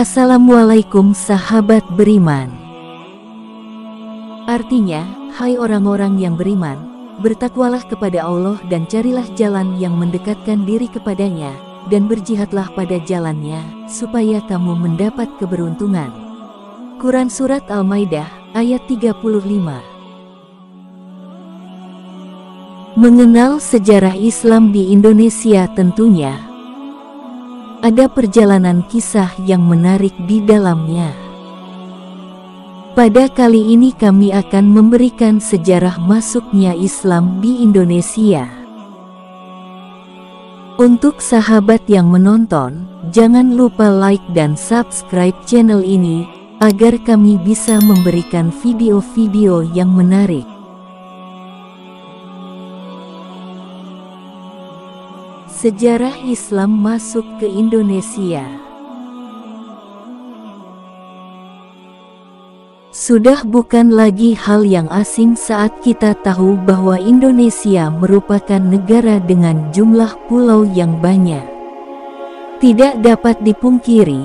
Assalamualaikum sahabat beriman. Artinya, hai orang-orang yang beriman, bertakwalah kepada Allah dan carilah jalan yang mendekatkan diri kepadanya, dan berjihadlah pada jalannya, supaya kamu mendapat keberuntungan. Quran Surat Al-Maidah, ayat 35. Mengenal sejarah Islam di Indonesia tentunya ada perjalanan kisah yang menarik di dalamnya. Pada kali ini kami akan memberikan sejarah masuknya Islam di Indonesia. Untuk sahabat yang menonton, jangan lupa like dan subscribe channel ini, agar kami bisa memberikan video-video yang menarik. Sejarah Islam masuk ke Indonesia. Sudah bukan lagi hal yang asing saat kita tahu bahwa Indonesia merupakan negara dengan jumlah pulau yang banyak. Tidak dapat dipungkiri,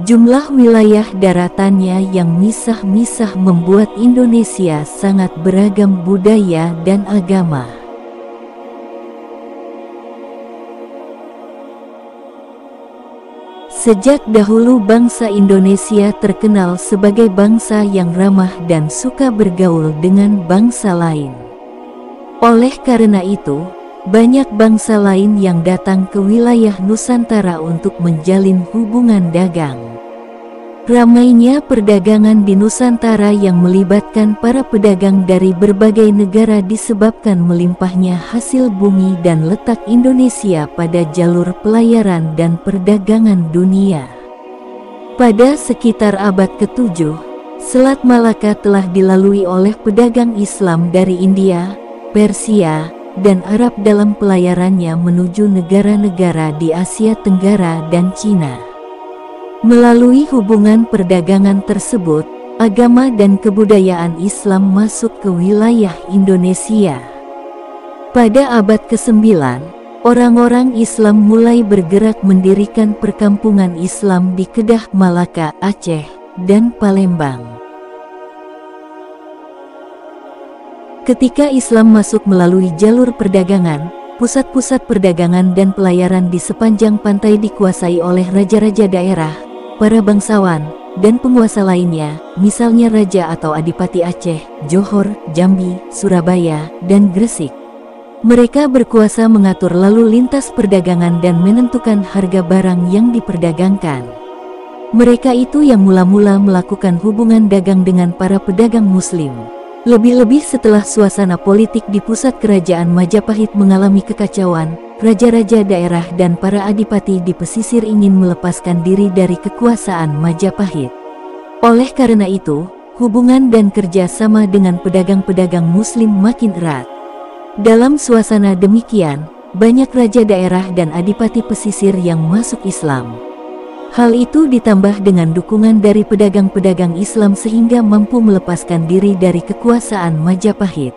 jumlah wilayah daratannya yang misah-misah membuat Indonesia sangat beragam budaya dan agama. Sejak dahulu bangsa Indonesia terkenal sebagai bangsa yang ramah dan suka bergaul dengan bangsa lain. Oleh karena itu, banyak bangsa lain yang datang ke wilayah Nusantara untuk menjalin hubungan dagang. Ramainya perdagangan di Nusantara yang melibatkan para pedagang dari berbagai negara disebabkan melimpahnya hasil bumi dan letak Indonesia pada jalur pelayaran dan perdagangan dunia. Pada sekitar abad ke-7, Selat Malaka telah dilalui oleh pedagang Islam dari India, Persia, dan Arab dalam pelayarannya menuju negara-negara di Asia Tenggara dan Cina. Melalui hubungan perdagangan tersebut, agama dan kebudayaan Islam masuk ke wilayah Indonesia. Pada abad ke-9, orang-orang Islam mulai bergerak mendirikan perkampungan Islam di Kedah, Malaka, Aceh, dan Palembang. Ketika Islam masuk melalui jalur perdagangan, pusat-pusat perdagangan dan pelayaran di sepanjang pantai dikuasai oleh raja-raja daerah, para bangsawan, dan penguasa lainnya, misalnya Raja atau Adipati Aceh, Johor, Jambi, Surabaya, dan Gresik. Mereka berkuasa mengatur lalu lintas perdagangan dan menentukan harga barang yang diperdagangkan. Mereka itu yang mula-mula melakukan hubungan dagang dengan para pedagang Muslim. Lebih-lebih setelah suasana politik di pusat kerajaan Majapahit mengalami kekacauan, raja-raja daerah dan para adipati di pesisir ingin melepaskan diri dari kekuasaan Majapahit. Oleh karena itu, hubungan dan kerja sama dengan pedagang-pedagang Muslim makin erat. Dalam suasana demikian, banyak raja daerah dan adipati pesisir yang masuk Islam. Hal itu ditambah dengan dukungan dari pedagang-pedagang Islam sehingga mampu melepaskan diri dari kekuasaan Majapahit.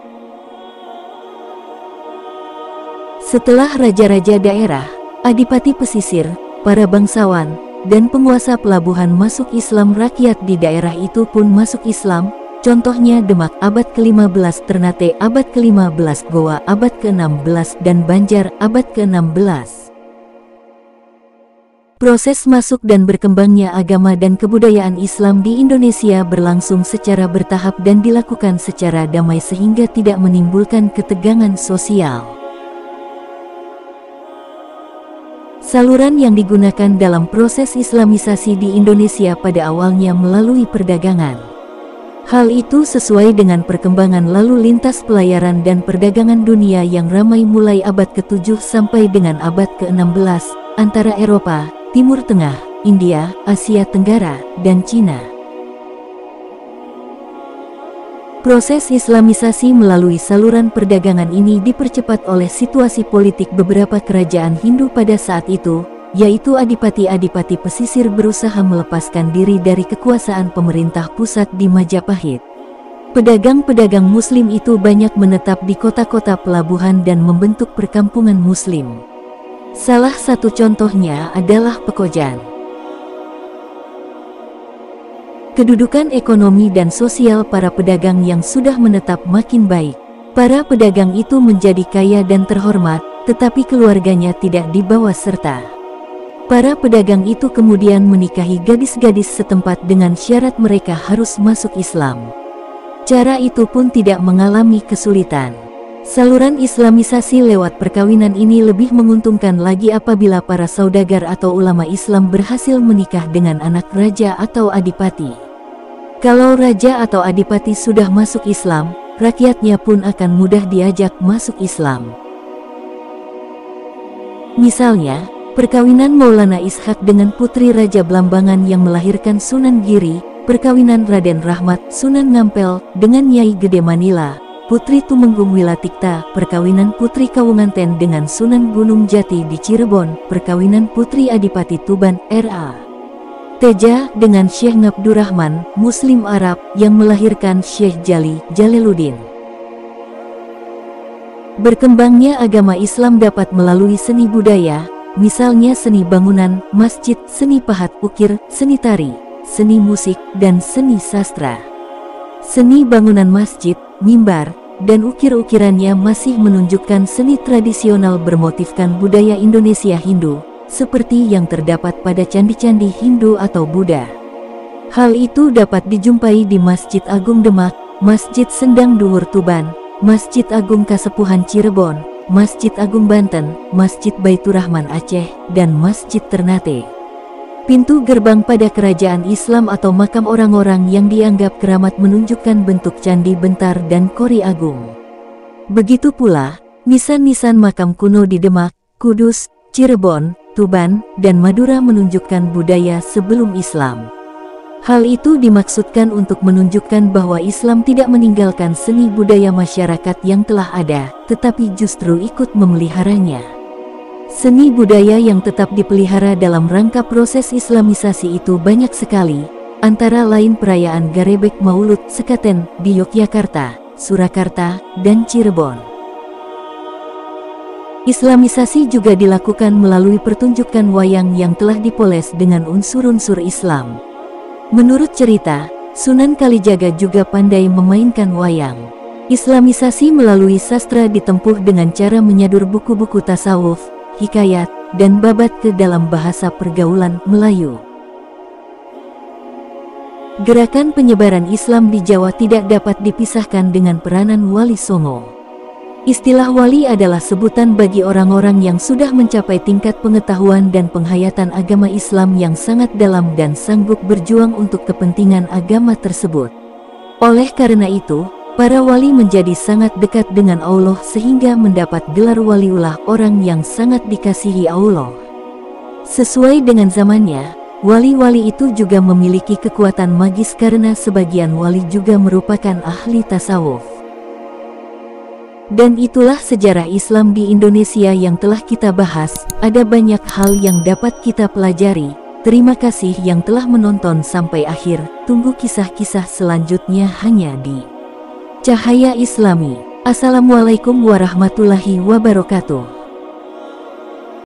Setelah raja-raja daerah, adipati pesisir, para bangsawan, dan penguasa pelabuhan masuk Islam, rakyat di daerah itu pun masuk Islam. Contohnya Demak abad ke-15, Ternate abad ke-15, Goa abad ke-16, dan Banjar abad ke-16. Proses masuk dan berkembangnya agama dan kebudayaan Islam di Indonesia berlangsung secara bertahap dan dilakukan secara damai sehingga tidak menimbulkan ketegangan sosial. Saluran yang digunakan dalam proses Islamisasi di Indonesia pada awalnya melalui perdagangan. Hal itu sesuai dengan perkembangan lalu lintas pelayaran dan perdagangan dunia yang ramai mulai abad ke-7 sampai dengan abad ke-16, antara Eropa, Timur Tengah, India, Asia Tenggara, dan Cina. Proses Islamisasi melalui saluran perdagangan ini dipercepat oleh situasi politik beberapa kerajaan Hindu pada saat itu, yaitu adipati-adipati pesisir berusaha melepaskan diri dari kekuasaan pemerintah pusat di Majapahit. Pedagang-pedagang Muslim itu banyak menetap di kota-kota pelabuhan dan membentuk perkampungan Muslim. Salah satu contohnya adalah Pekojan. Kedudukan ekonomi dan sosial para pedagang yang sudah menetap makin baik. Para pedagang itu menjadi kaya dan terhormat, tetapi keluarganya tidak dibawa serta. Para pedagang itu kemudian menikahi gadis-gadis setempat dengan syarat mereka harus masuk Islam. Cara itu pun tidak mengalami kesulitan. Saluran Islamisasi lewat perkawinan ini lebih menguntungkan lagi apabila para saudagar atau ulama Islam berhasil menikah dengan anak raja atau adipati. Kalau raja atau adipati sudah masuk Islam, rakyatnya pun akan mudah diajak masuk Islam. Misalnya, perkawinan Maulana Ishak dengan putri Raja Blambangan yang melahirkan Sunan Giri, perkawinan Raden Rahmat Sunan Ngampel dengan Nyai Gede Manila, Putri Tumenggung Wilatikta, perkawinan Putri Kawunganten dengan Sunan Gunung Jati di Cirebon, perkawinan Putri Adipati Tuban, R.A. Teja dengan Syekh Ngabdurrahman, Muslim Arab, yang melahirkan Syekh Jali, Jalaluddin. Berkembangnya agama Islam dapat melalui seni budaya, misalnya seni bangunan, masjid, seni pahat ukir, seni tari, seni musik, dan seni sastra. Seni bangunan masjid, mimbar, dan ukir-ukirannya masih menunjukkan seni tradisional bermotifkan budaya Indonesia Hindu, seperti yang terdapat pada candi-candi Hindu atau Buddha. Hal itu dapat dijumpai di Masjid Agung Demak, Masjid Sendang Duhur Tuban, Masjid Agung Kasepuhan Cirebon, Masjid Agung Banten, Masjid Baitur Rahman Aceh, dan Masjid Ternate. Pintu gerbang pada kerajaan Islam atau makam orang-orang yang dianggap keramat menunjukkan bentuk candi Bentar dan Kori Agung. Begitu pula, nisan-nisan makam kuno di Demak, Kudus, Cirebon, Tuban, dan Madura menunjukkan budaya sebelum Islam. Hal itu dimaksudkan untuk menunjukkan bahwa Islam tidak meninggalkan seni budaya masyarakat yang telah ada, tetapi justru ikut memeliharanya. Seni budaya yang tetap dipelihara dalam rangka proses Islamisasi itu banyak sekali, antara lain perayaan Garebek Maulud Sekaten di Yogyakarta, Surakarta, dan Cirebon. Islamisasi juga dilakukan melalui pertunjukan wayang yang telah dipoles dengan unsur-unsur Islam. Menurut cerita, Sunan Kalijaga juga pandai memainkan wayang. Islamisasi melalui sastra ditempuh dengan cara menyadur buku-buku tasawuf, hikayat, dan babat ke dalam bahasa pergaulan Melayu. Gerakan penyebaran Islam di Jawa tidak dapat dipisahkan dengan peranan Wali Songo. Istilah wali adalah sebutan bagi orang-orang yang sudah mencapai tingkat pengetahuan dan penghayatan agama Islam yang sangat dalam dan sanggup berjuang untuk kepentingan agama tersebut. Oleh karena itu, para wali menjadi sangat dekat dengan Allah sehingga mendapat gelar waliullah, orang yang sangat dikasihi Allah. Sesuai dengan zamannya, wali-wali itu juga memiliki kekuatan magis karena sebagian wali juga merupakan ahli tasawuf. Dan itulah sejarah Islam di Indonesia yang telah kita bahas. Ada banyak hal yang dapat kita pelajari. Terima kasih yang telah menonton sampai akhir. Tunggu kisah-kisah selanjutnya hanya di Cahaya Islami. Assalamualaikum warahmatullahi wabarakatuh.